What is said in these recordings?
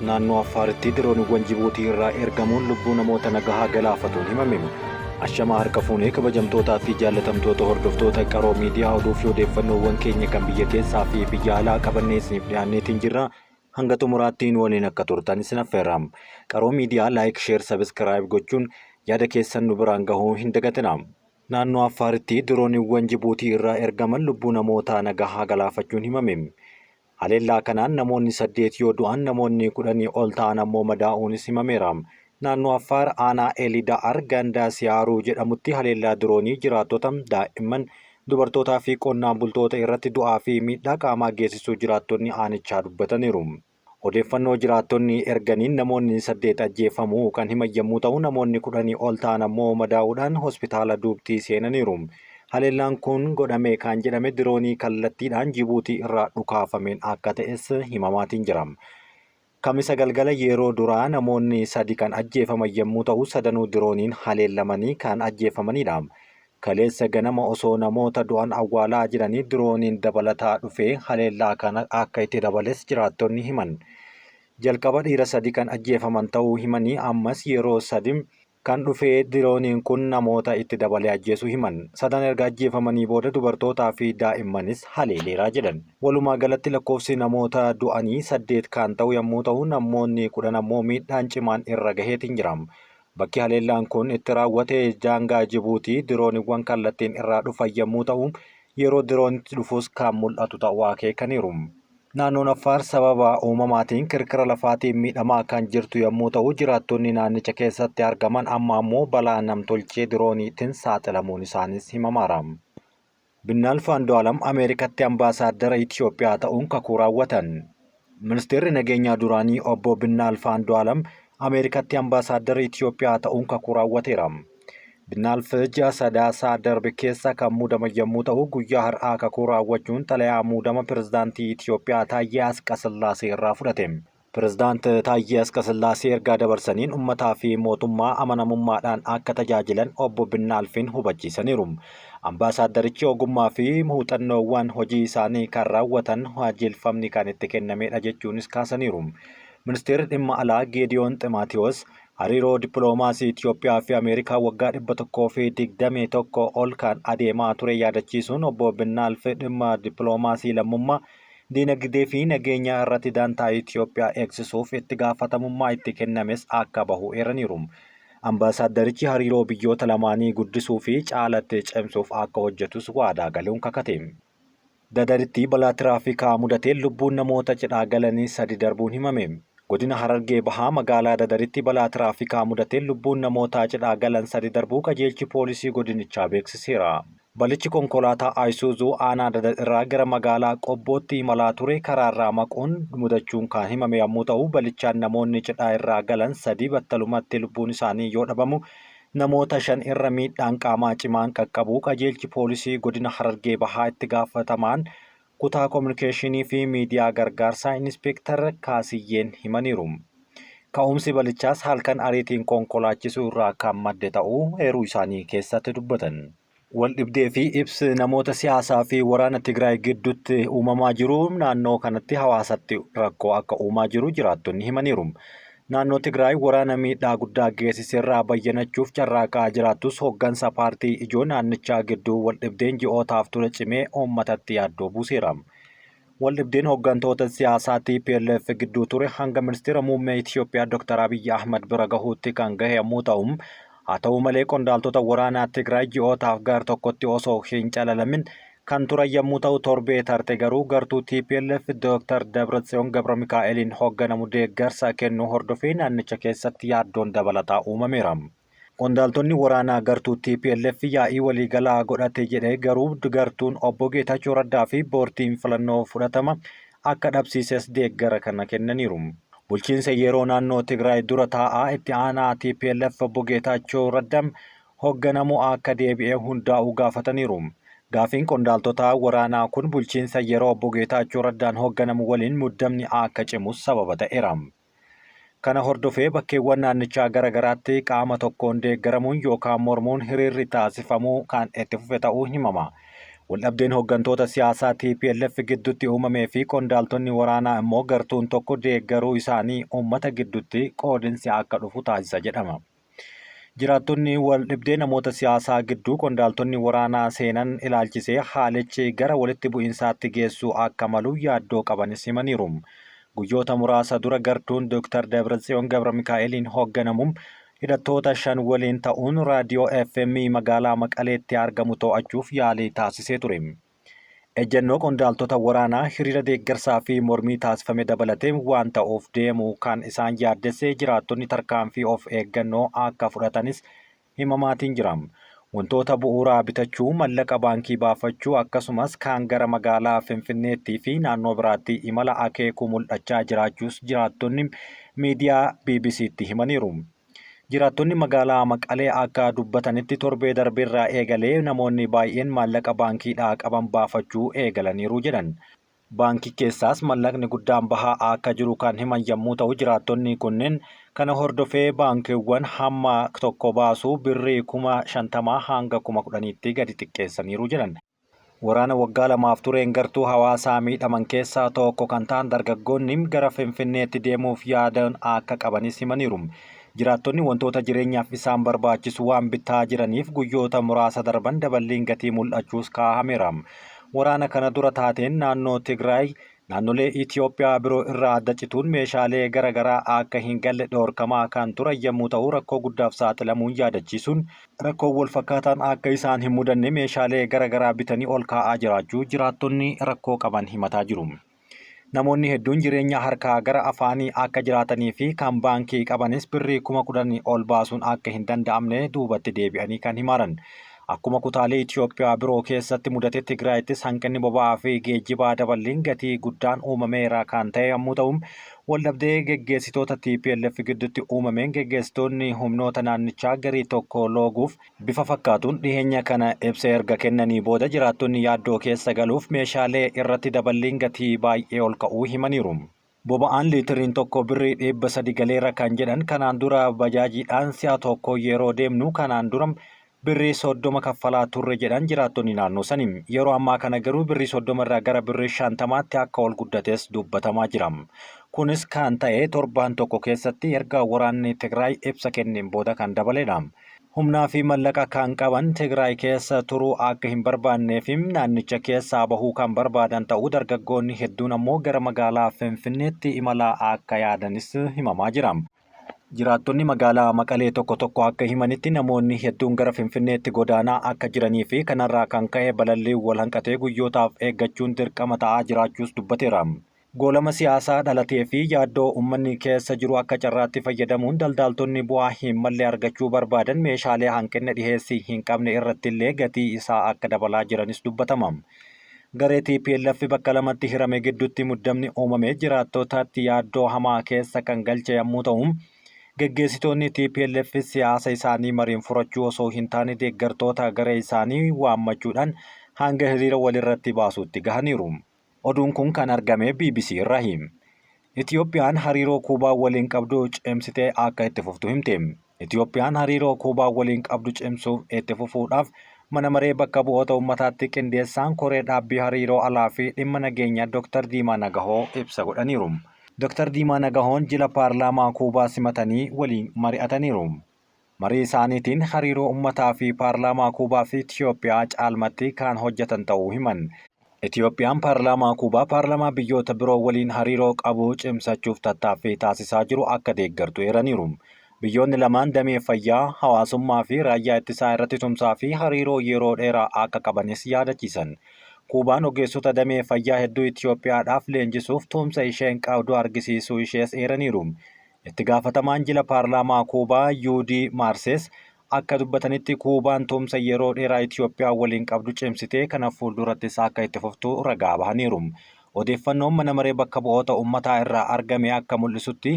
naannoo Affaaritti dirooniiwwan Jibuutii irraa ergamuun lubbuu namoota nagahaa galaafatuun himame. Ashamaa harka fuunee kabajamtootaa fi jaallatamtoota hordoftoota qaroo miidiyaa oduu fi odeeffannoowwan keenya kan biyya keessaa fi biyya alaa qabannee isiniif dhiyaanneetiin jirra. Hanga xumuraattiin waliin akka turtan isin affeerram. Qaroo miidiyaa laayik, sheer, sabiskiraayib gochuun yaada keessan nu biraan gahuu hin dagatinaa. Naannoo Affaaritti dirooniiwwan Jibuutii irraa ergaman lubbuu namoota nagahaa galaafachuun himame. Haleellaa kanaan namoonni 8 yoo du'an namoonni 10 ol ta'an ammoo madaa'uunis himameera. Naannoo Affaar aanaa Eliida'ar ganda Siyaaruu jedhamutti haleellaa diroonii jiraattota, daa'imman, dubartootaa fi qonnaan bultoota irratti du'aa fi miidhaa qaamaa geessisuu jiraattonni aanichaa dubbataniiru. Odeeffannoo jiraattonni erganiin namoonni 8 ajjeefamuu kan himan yommuu ta'u namoonni 10 ol ta'an ammoo madaa'uudhaan hospitaala Duubtii seenaniiru. Haleellaan kun godhame kan jedhame diroonii kallattiidhaan Jibuutii irraa dhukaafameen akka ta'es himamaatiin jira. Kamisa galgala yeroo duraa namoonni 3 kan ajjeefaman yommuu ta'u sadanuu dirooniin haleellamanii kan ajjeefamanidha. Kaleessa ganama osoo namoota du'an awwaalaa jiranii dirooniin dabalataa dhufee haleellaa kana akka itti dabales jiraattonni himan. Jalqaba dhiira 3 kan ajjeefaman ta'uu himanii ammas yeroo 3 kan dhufee dirooniin kun namoota itti dabalee ajjeesuu himan. Sadan erga ajjeefamanii booda dubartootaa fi daa'immanis haleeleeraa jedhan. Walumaa galatti lakkoofsi namoota du'anii 8 kan ta'u yommuu ta'u namoonni 10 ammoo miidhaan cimaan irra gaheetiin jira. Bakki haleellaan kun itti raawwate daangaa Jibuutii dirooniiwwan kallattiin irraa dhufan yommuu ta'u yeroo diroonitti dhufus kan mul'atu ta'uu akeekaniiru. Naannoon Affaar sababa uumamaatiin kirkira lafaatiin miidhamaa kan jirtu yommuu ta'u jiraattonni naannicha keessatti argaman amma ammoo balaa namtolchee dirooniitiin saaxilamuun isaanis himamaara. Binaalf Andu'aalam Ameerikatti ambaasaaddara Itiyoophiyaa ta'uun kakuu raawwatan. Ministeerri nageenyaa duraanii obbo Binaalf Andu'aalam Ameerikatti ambaasaaddara Itiyoophiyaa ta'uun kakuu raawwateera. Binaalf ji'a sadaasaa darbe keessa kan muudaman yommuu ta'u guyyaa har'aa kakuu raawwachuun xalayaa muudama pirezidaantii Itiyoophiyaa Taayyee Asqasillaasee irraa fudhate. Pirezidaant Taayyee Asqasillaasee ergaa dabarsaniin uummataa fi mootummaa amanamummaadhaan akka tajaajilan obbo Binaalfin hubachiisaniiru. Ambaasaaddarichi ogummaa fi muuxannoowwan hojii isaanii kan raawwatan qajeelfamni kan itti kennamedha jechuunis kaasaniiru. Ministeerri dhimma alaa Geediyoon Ximaatiyoos hariiroo dippiloomaasii Itiyoophiyaa fi Ameerikaa waggaa 121 ol kan adeemaa ture yaadachiisuun obbo Binaalf dhimma dippiloomaasii lammummaa, diinagdee fi nageenya irratti dantaa Itiyoophiyaa eegsisuuf itti gaafatamummaa itti kennames akka bahu eeraniiru. Ambaasaaddarichi hariiroo biyyoota lamaanii guddisuu fi caalatti cimsuuf akka hojjetus waadaa galuun kakate. Dadaritti balaa tiraafikaa mudateen lubbuun namoota cidhaa galanii 3 darbuun himame. Godina Harargee Bahaa magaalaa Dadaritti balaa tiraafikaa mudateen lubbuun namoota cidhaa galan 3 darbuu qajeelchi poolisii godinichaa beeksiseera. Balichi konkolaataa Ayisuuzuu aanaa Dadar irraa gara magaalaa Qobbootti imalaa ture karaarraa maquun mudachuun kan himame yommuu ta'u balichaan namoonni cidhaa irraa galan 3 battalumatti lubbuun isaanii yoo dhabamu namoota 5 irra miidhaan qaamaa cimaan qaqqabuu qajeelchi poolisii godina Harargee Bahaa itti gaafatamaan kutaa kominikeeshinii fi miidiyaa gargaarsaa Inspektar Kaasiyyeen himaniiru. Ka'umsi balichaas halkan ariitiin konkolaachisuu irraa kan madde ta'uu eeruu isaanii keessatti dubbatan. Waldhibdee fi ibsi namoota siyaasaa fi waraana Tigraay gidduutti uumamaa jiru naannoo kanatti hawaasatti rakkoo akka uumaa jiru jiraattonni himaniiru. Naannoo Tigraay waraana miidhaa guddaa geessiserraa bayyanachuuf carraaqaa jiraattus hooggansa paartii ijoo naannichaa gidduu waldhibdeen ji'ootaaf ture cimee uummatatti yaaddoo buuseera. Waldhibdeen hooggantoota siyaasaa TPLF gidduu ture hanga ministeera muummee Itiyoophiyaa Dr. Abiyyi Ahmad bira gahuutti kan gahe yommuu ta'u haa ta'u malee qondaaltota waraanaa Tigraay ji'ootaaf gar tokkotti osoo hin calalamin kan turan yommuu ta'u torbee tarte garuu gartuu TPLF Dr. Dabratsiyoon Gabramikaa'eliin hoogganamu deeggarsa kennuu hordofee naannicha keessatti yaaddoon dabalataa uumameera. Qondaaltonni waraanaa gartuu TPLF yaa'ii waliigalaa godhate jedhee garuu gartuun obbo Geetachoo Raddaa fi boortiin filannoo fudhatama akka dhabsiises deeggara kana kennaniiru. Bulchiinsa yeroo naannoo Tigraay dura taa'aa itti aanaa TPLF obbo Geetachoo Raddaa hoogganamu akka deebi'ee hundaa'uu gaafataniiru. Gaafiin qondaaltota waraanaa kun bulchiinsa yeroo obbo Geetachoo Raddaan hoogganamu waliin muddamni akka cimus sababa ta'eera. Kana hordofee bakkeewwan naannichaa garagaraatti qaama tokkoon deeggaramuun yookaan mormuun hiriirri taasifamuu kan itti fufe ta'uu himama. Waldhabdeen hooggantoota siyaasaa TPLF gidduutti uumamee fi qondaaltonni waraanaa immoo gartuun tokko deeggaruu isaanii uummata gidduutti qoodinsi akka dhufu taasisa jedhama. Jiraattonni waldhabdee namoota siyaasaa gidduu qondaaltonni waraanaa seenan ilaalchisee haalichi gara walitti bu'iinsaatti geessuu akka malu yaaddoo qabanis himaniiru. Guyyoota muraasa dura gartuun Dr. Dabratsiyoon Gabramikaa'eliin hoogganamuun hidhattoota 5 waliin ta'uun raadiyoo FM magaalaa Maqaleetti argamu to'achuuf yaalii taasisee ture. Ejjennoo qondaaltota waraanaa hiriira deeggarsaa fi mormii taasifame dabalatee waan ta'uuf deemu kan isaan yaaddessee jiraattonni tarkaanfii of eeggannoo akka fudhatanis himamaatiin jira. Wantoota bu'uuraa bitachuu, mallaqa baankii baafachuu akkasumas kan gara magaalaa Finfinneetti fi naannoo biraatti imala akeekuu mul'achaa jiraachuus jiraattonni miidiyaa BBC'tti himaniiru. Jiraattonni magaalaa Maqalee akka dubbatanitti torbee darbeerraa eegalee namoonni baay'een maallaqa baankiidhaa qaban baafachuu eegalaniiru jedhan. Baankii keessaas mallaqni guddaan bahaa akka jiru kan himan yommuu ta'u jiraattonni kunneen kana hordofee baankiiwwan hamma tokko baasuu birrii 50,000 hanga 10,000tti gadi xiqqeessaniiru jedhan. Waraana waggaa 2 tureen gartuu hawaasaa miidhaman keessaa tokko kan ta'an dargaggoonni gara Finfinneetti deemuuf yaadan akka qabanis himaniiru. Jiraattonni wantoota jireenyaaf isaan barbaachisu waan bitaa jiraniif guyyoota muraasa darban daballiin gatii mul'achuus kaa'ameera. Waraana kana dura taateen naannoo Tigraay naannolee Itoophiyaa biroo irraa adda cituun meeshaalee garaagaraa akka hin galle dhoorkamaa kan turan yommuu ta'u rakkoo guddaaf saaxilamuun yaadachiisuun rakkoon wal fakkaataan akka isaan hin mudanne meeshaalee garaagaraa bitanii ol kaa'aa jiraachuu jiraattonni rakkoo qaban himataa jiru. Namoonni hedduun jireenya harkaa gara afaanii akka jiraatanii fi kan baankii qabanis birrii 10,000 ol baasuun akka hin danda'amne duubatti deebi'anii kan himaran. Akkuma kutaalee Itoophiyaa biroo keessatti mudate Tigraayittis hanqinni boba'aa fi geejjibaa daballiin gatii guddaan uumameera kan ta'e yommuu ta'u waldhabdee geggeessitoota TPLF gidduutti uumameen geggeessitoonni humnoota naannichaa garii tokko looguuf bifa fakkaatuun dhiheenya kana ibsa erga kennanii booda jiraattonni yaaddoo keessa galuuf meeshaalee irratti daballiin gatii baay'ee ol ka'uu himaniiru. Boba'aan liitiriin tokko birrii 300 galeera kan jedhan kanaan dura bajaajiidhaan si'a tokko yeroo deemnu kanaan dura birrii 30 kaffalaa turre jedhan jiraattonni naannoo sanii. Yeroo ammaa kana garuu birrii 30 irraa gara birrii 50tti akka ol guddates dubbatamaa jira. Kunis kan ta'e torbaan tokko keessatti erga waraanni Tigraay ibsa kenneen booda kan dabaledha. Humnaa fi mallaqa kan qaban Tigraay keessa turuu akka hin barbaannee fi naannicha keessaa bahuu kan barbaadan ta'uu dargaggoonni hedduun ammoo gara magaalaa Finfinneetti imalaa akka yaadanis himamaa jira. Jiraattonni magaalaa Maqalee tokko akka himanitti namoonni hedduun gara Finfinneetti godaanaa akka jiranii fi kanarraa kan ka'e balallii wal hanqatee guyyootaaf eeggachuun dirqama ta'aa jiraachuus dubbateera. Goolama siyaasaa dhalatee fi yaaddoo uummanni keessa jiru akka carraatti fayyadamuun daldaaltonni bu'aa hin malle argachuu barbaadan meeshaalee hanqina dhiheessii hin qabne irratti illee gatii isaa akka dabalaa jiranis dubbatama. Garee TPLF bakka lamatti hirame gidduutti muddamni uumamee jiraattotatti yaaddoo hamaa keessa kan galche yommuu ta'u geggeessitoonni TPLF siyaasa isaanii mariin furachuu osoo hin taane deeggartoota garee isaanii waammachuudhaan hanga hiriira walirratti baasuutti gahaniiru. Oduun kun kan argame BBC irraahi. Itiyoophiyaan hariiroo Kuubaa waliin qabdu cimsitee akka itti fuftu himte. Itiyoophiyaan hariiroo Kuubaa waliin qabdu cimsuuf itti fufuudhaaf mana maree bakka bu'oota uummataatti qindeessaan koree dhaabbii hariiroo alaa fi dhimma nageenyaa Dr. Diimaa Nagahoo ibsa godhaniiru. Dr. Diimaa Nagahoon jila paarlaamaa Kuubaa simatanii waliin mari'ataniiru. Marii isaaniitiin hariiroo uummataa fi paarlaamaa Kuubaa fi Itiyoophiyaa caalmatti kan hojjetan ta'uu himan. Itiyoophiyaan paarlaamaa Kuubaa paarlaamaa biyyoota biroo waliin hariiroo qabu cimsachuuf tattaaffii taasisaa jiru akka deeggartu eeraniiru. Biyyoonni lamaan damee fayyaa, hawaasummaa fi raayyaa ittisaa irratti tumsaa fi hariiroo yeroo dheeraa akka qabanis yaadachiisan. Kuubaan ogeessota damee fayyaa hedduu Itiyoophiyaadhaaf leenjisuuf tumsa isheen qabdu argisiisuu ishees eeraniiru. Itti gaafatamaan jila paarlaamaa Kuubaa Yuudii Maarsees akka dubbatanitti Kuubaan tumsa yeroo dheeraa Itiyoophiyaa waliin qabdu cimsitee kana fuuldurattis akka itti fuftu ragaa bahaniiru. Odeeffannoon mana maree bakka bu'oota uummataa irraa argame akka mul'isutti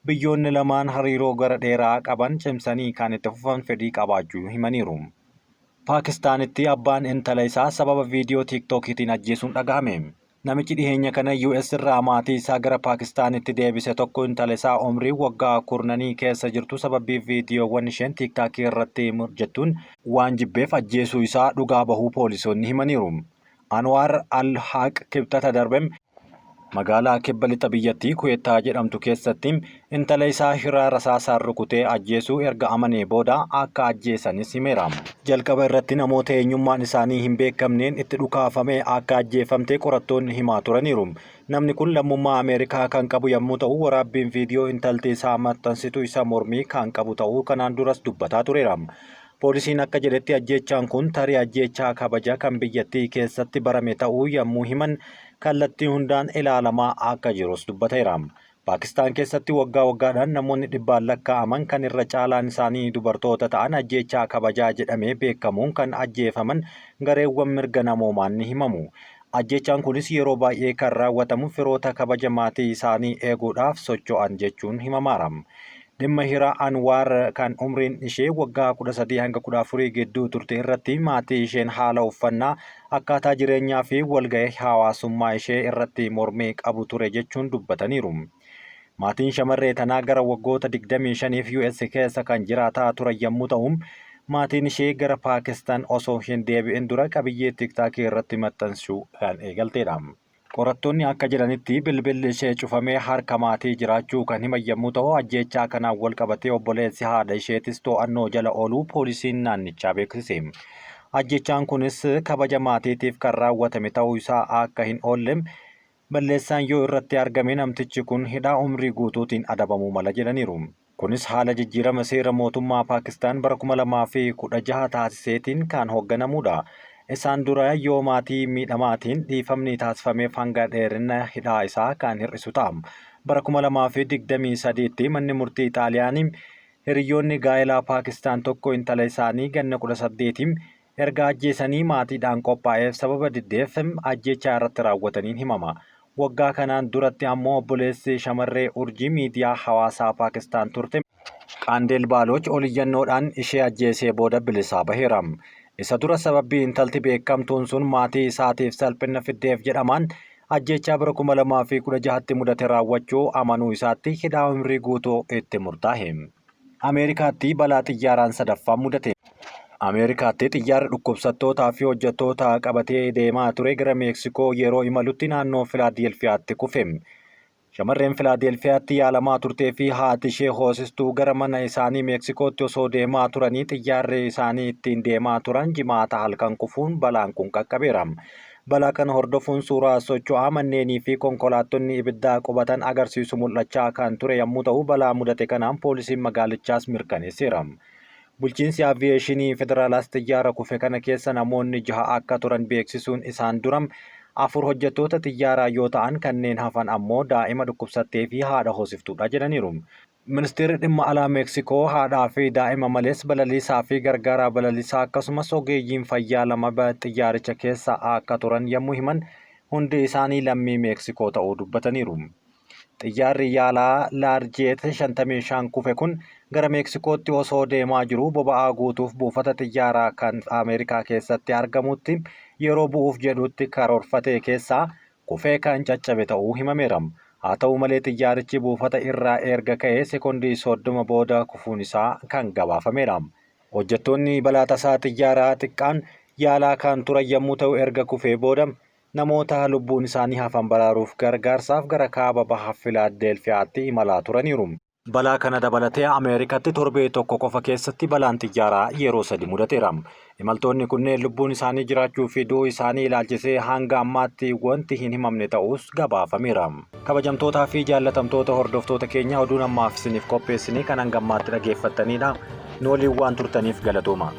biyyoonni lamaan hariiroo gara dheeraa qaban cimsanii kan itti fufan fedhii qabaachuu himaniiru. Paakistaanitti abbaan intala isaa sababa viidiyoo tiiktookiitiin ajjeesuun dhagahame. Namichi dhiheenya kana US irraa maatii isaa gara Paakistaanitti deebise tokko intala isaa umrii waggaa 10 keessa jirtu sababii viidiyoowwan isheen tiiktookii irratti hojjettuun waan jibbeef ajjeesuu isaa dhugaa bahuu poolisoonni himaniiru. Anwaar al-Haq kibxata darbem magaalaa kibba lixa biyyattii Kuweettaa jedhamtu keessatti intala isaa hiraa rasaasaan rukutee ajjeesuu erga amanee booda akka ajjeesanis himeera. Jalqaba irratti namoota eenyummaan isaanii hin beekamneen itti dhukaafamee akka ajjeefamte qorattoonni himaa turaniiru. Namni kun lammummaa Ameerikaa kan qabu yommuu ta'u, waraabbiin viidiyoo intalti isaa maxxansitu isa mormii kan qabu ta'uu kanaan duras dubbataa tureera. Poolisiin akka jedhetti ajjeechaan kun tarii ajjeechaa kabaja kan biyyattii keessatti barame ta'uu yommuu himan, kallattii hundaan ilaalamaa akka jirus dubbateera. Paakistaan keessatti waggaa waggaadhaan namoonni dhibbaan lakkaa'aman kan irra caalaan isaanii dubartoota ta'an ajjeechaa kabajaa jedhamee beekamuun kan ajjeefaman gareewwan mirga namoomaan ni himamu. Ajjeechaan kunis yeroo baay'ee kan raawwatamu firoota kabaja maatii isaanii eeguudhaaf socho'an jechuun himamaara. Dhimma hiraa Anwaar kan umriin ishee waggaa 13 hanga 14 gidduu turte irratti maatii isheen haala uffannaa, akkaataa jireenyaa fi walga'ii hawaasummaa ishee irratti mormii qabu ture jechuun dubbataniiru. Maatiin shamarree tanaa gara waggoota 25f US keessa kan jiraataa turan yommuu ta'u, maatiin ishee gara Paakistaan osoo hin deebi'in dura qabiyyee TikTok irratti maxxansuu kan eegalteedha. Qorattoonni akka jedhanitti bilbilli ishee cufamee harka maatii jiraachuu kan himan yommuu ta'u, ajjeechaa kanaan wal qabatee obboleessi haadha isheetis to'annoo jala ooluu poolisiin naannichaa beeksise. Ajjeechaan kunis kabaja maatiitiif kan raawwatame ta'uu isaa akka hin oolle balleessaan yoo irratti argame namtichi kun hidhaa umrii guutuutiin adabamuu mala jedhaniiru. Kunis haala jijjiirama seera mootummaa Paakistaan bara 2016 taasiseetiin kan hoogganamudha. Isaan dura yoo maatii miidhamaatiin dhiifamni taasifameef hanga dheerina hidhaa isaa kan hir'isu ta'a. Bara 2023tti manni murtii Xaaliyaanii hiriyoonni gaa'elaa Paakistaan tokko intala isaanii ganna 18 erga ajjeesanii maatiidhaan qophaa'eef sababa diddeef ajjeechaa irratti raawwataniin himama. Waggaa kanaan duratti ammoo obboleessi shamarree urjii miidiyaa hawaasaa Paakistaan turte Qaandeel Baaloch oliyyannoodhaan ishee ajjeesee booda bilisaa baheera. Isa dura sababbii intalti beekamtuun sun maatii isaatiif salphina fiddeef jedhamaan ajjeechaa bara 2016tti mudate raawwachuu amanuu isaatti hidhaa umrii guutuu itti murtaa'e. Ameerikaatti balaa xiyyaaraan sadaffaan mudate. Ameerikaatti xiyyaarri dhukkubsattootaa fi hojjettoota qabatee deemaa ture gara Meeksikoo yeroo imalutti naannoo Filaadelfiyaatti kufe. Shamarreen Filaadelfiyaatti yaalamaa turtee fi haati ishee hoosistuu gara mana isaanii Meeksikootti osoo deemaa turanii xiyyaarri isaanii ittiin deemaa turan jimaata halkan kufuun balaan kun qaqqabeera. Balaa kana hordofuun suuraa socho'aa manneenii fi konkolaattonni ibiddaa qubatan agarsiisu mul'achaa kan ture yommuu ta'u, balaa mudate kanaan poolisiin magaalichaas mirkaneesseera. Bulchiinsi Aviyeeshinii Federaalaas xiyyaara kufe kana keessa namoonni 6 akka turan beeksisuun isaan duram 4 hojjettoota xiyyaaraa yoo ta'an kanneen hafan ammoo daa'ima dhukkubsattee fi haadha hoosiftuudha jedhaniiru. Ministeerri dhimma alaa Meeksikoo haadhaa fi daa'ima malees balaliisaa fi gargaaraa balaliisaa akkasumas ogeeyyiin fayyaa 2 xiyyaaricha keessa akka turan yommuu himan hundi isaanii lammii Meeksikoo ta'uu dubbataniiru. Xiyyaarri yaalaa Laarjeet 55 kufe kun gara Meeksikootti osoo deemaa jiru boba'aa guutuuf buufata xiyyaaraa kan Ameerikaa keessatti argamutti yeroo bu'uuf jedhutti karoorfatee keessaa kufee kan caccabe ta'uu himameera. Haa ta'u malee xiyyaarichi buufata irraa erga ka'ee sekondii 30 booda kufuun isaa kan gabaafameera. Hojjettoonni balaa tasaa xiyyaaraa xiqqaan yaalaa kan turan yommuu ta'u erga kufee booda namoota lubbuun isaanii hafan baraaruuf gargaarsaaf gara kaaba baha Filaadelfiyaatti imalaa turaniiru. Balaa kana dabalatee Ameerikaatti torbee tokko qofa keessatti balaan xiyyaaraa yeroo 3 mudateera. Imaltoonni kunneen lubbuun isaanii jiraachuu fi du'uu isaanii ilaalchisee hanga ammaatti wanti hin himamne ta'us gabaafameera. Kabajamtootaa fi jaallatamtoota hordoftoota keenya oduun ammaaf isiniif qopheessine kan hanga ammaatti dhageeffattanidha. Nu waliin waan turtaniif galatooma.